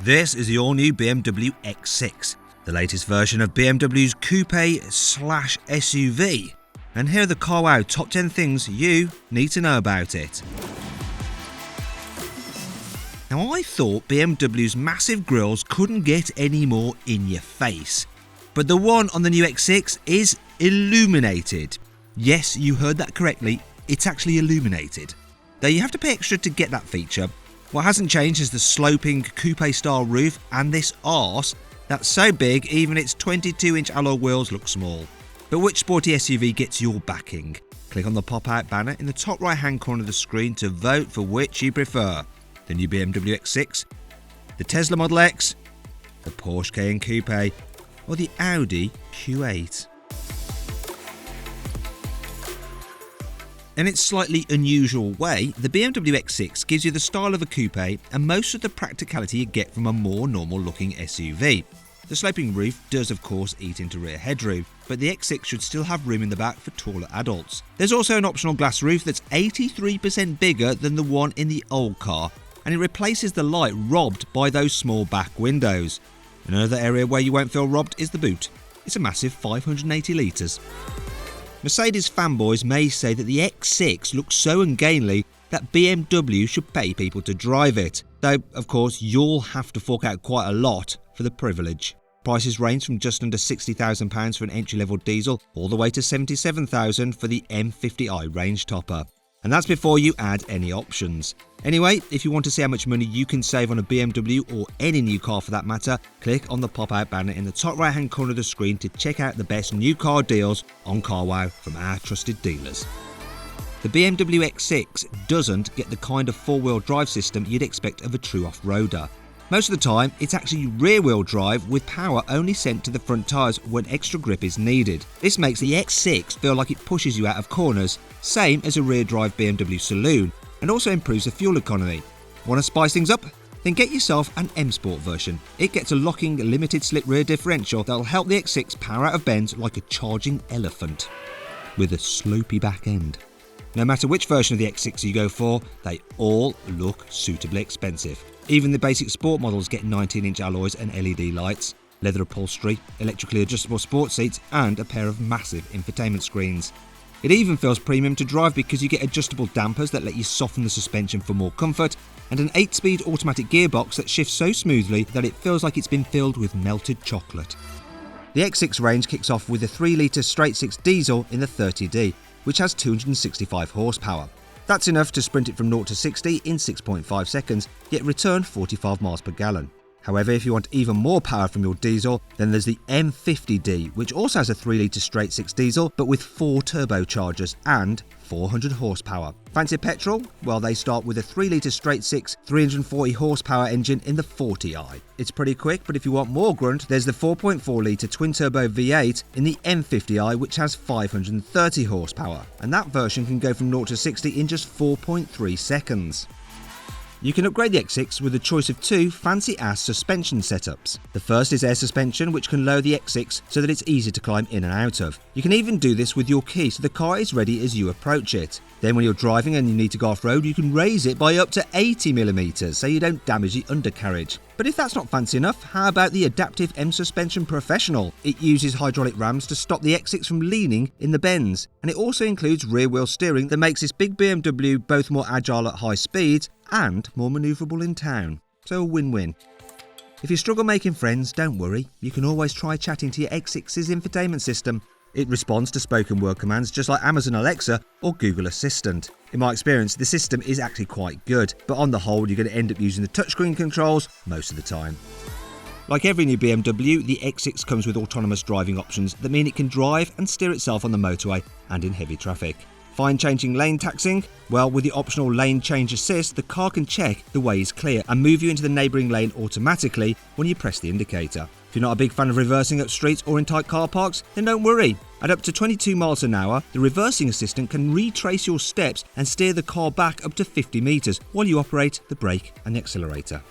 This is the all-new BMW X6, the latest version of BMW's coupe/SUV. And here are the carwow top 10 things you need to know about it. Now, I thought BMW's massive grilles couldn't get any more in your face. But the one on the new X6 is illuminated. Yes, you heard that correctly, it's actually illuminated. Though you have to pay extra to get that feature. What hasn't changed is the sloping coupe-style roof and this arse that's so big even its 22-inch alloy wheels look small. But which sporty SUV gets your backing? Click on the pop-out banner in the top right-hand corner of the screen to vote for which you prefer. The new BMW X6, the Tesla Model X, the Porsche Cayenne Coupe, or the Audi Q8. In its slightly unusual way, the BMW X6 gives you the style of a coupe and most of the practicality you get from a more normal looking SUV. The sloping roof does of course eat into rear headroom, but the X6 should still have room in the back for taller adults. There's also an optional glass roof that's 83% bigger than the one in the old car, and it replaces the light robbed by those small back windows. Another area where you won't feel robbed is the boot. It's a massive 580 litres. Mercedes fanboys may say that the X6 looks so ungainly that BMW should pay people to drive it, though of course you'll have to fork out quite a lot for the privilege. Prices range from just under £60,000 for an entry-level diesel all the way to £77,000 for the M50i range topper. And that's before you add any options. Anyway, if you want to see how much money you can save on a BMW or any new car for that matter, click on the pop-out banner in the top right hand corner of the screen to check out the best new car deals on CarWow from our trusted dealers. The BMW X6 doesn't get the kind of four-wheel drive system you'd expect of a true off-roader. Most of the time, it's actually rear-wheel drive with power only sent to the front tyres when extra grip is needed. This makes the X6 feel like it pushes you out of corners, same as a rear-drive BMW saloon, and also improves the fuel economy. Want to spice things up? Then get yourself an M Sport version. It gets a locking limited slip rear differential that'll help the X6 power out of bends like a charging elephant, with a slopey back end. No matter which version of the X6 you go for, they all look suitably expensive. Even the basic sport models get 19-inch alloys and LED lights, leather upholstery, electrically adjustable sports seats, and a pair of massive infotainment screens. It even feels premium to drive because you get adjustable dampers that let you soften the suspension for more comfort, and an 8-speed automatic gearbox that shifts so smoothly that it feels like it's been filled with melted chocolate. The X6 range kicks off with a 3-litre straight-six diesel in the 30D, which has 265 horsepower. That's enough to sprint it from 0 to 60 in 6.5 seconds, yet return 45 miles per gallon. However, if you want even more power from your diesel, then there's the M50D, which also has a 3-litre straight-six diesel, but with 4 turbochargers and 400 horsepower. Fancy petrol? Well, they start with a 3-litre straight-six, 340 horsepower engine in the 40i. It's pretty quick, but if you want more grunt, there's the 4.4-litre twin-turbo V8 in the M50i, which has 530 horsepower, and that version can go from 0 to 60 in just 4.3 seconds. You can upgrade the X6 with a choice of 2 fancy-ass suspension setups. The first is air suspension, which can lower the X6 so that it's easy to climb in and out of. You can even do this with your key so the car is ready as you approach it. Then when you're driving and you need to go off-road, you can raise it by up to 80mm so you don't damage the undercarriage. But if that's not fancy enough, how about the Adaptive M Suspension Professional? It uses hydraulic rams to stop the X6 from leaning in the bends, and it also includes rear-wheel steering that makes this big BMW both more agile at high speeds and more manoeuvrable in town. So a win-win. If you struggle making friends, don't worry, you can always try chatting to your X6's infotainment system. It responds to spoken word commands just like Amazon Alexa or Google Assistant. In my experience, the system is actually quite good, but on the whole you're going to end up using the touchscreen controls most of the time. Like every new BMW, the X6 comes with autonomous driving options that mean it can drive and steer itself on the motorway and in heavy traffic. Find changing lane taxing? Well, with the optional lane change assist, the car can check the way is clear and move you into the neighbouring lane automatically when you press the indicator. If you're not a big fan of reversing up streets or in tight car parks, then don't worry. At up to 22 miles an hour, the reversing assistant can retrace your steps and steer the car back up to 50 metres while you operate the brake and the accelerator.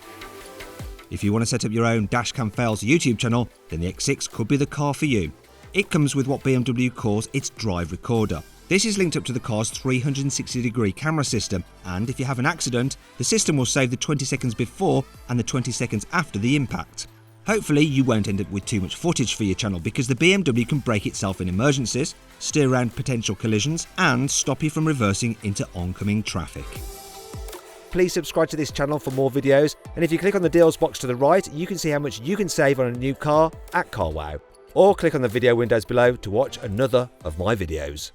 If you want to set up your own Dashcam Fails YouTube channel, then the X6 could be the car for you. It comes with what BMW calls its drive recorder. This is linked up to the car's 360-degree camera system, and if you have an accident, the system will save the 20 seconds before and the 20 seconds after the impact. Hopefully you won't end up with too much footage for your channel, because the BMW can brake itself in emergencies, steer around potential collisions, and stop you from reversing into oncoming traffic. Please subscribe to this channel for more videos, and if you click on the deals box to the right, you can see how much you can save on a new car at CarWow. Or click on the video windows below to watch another of my videos.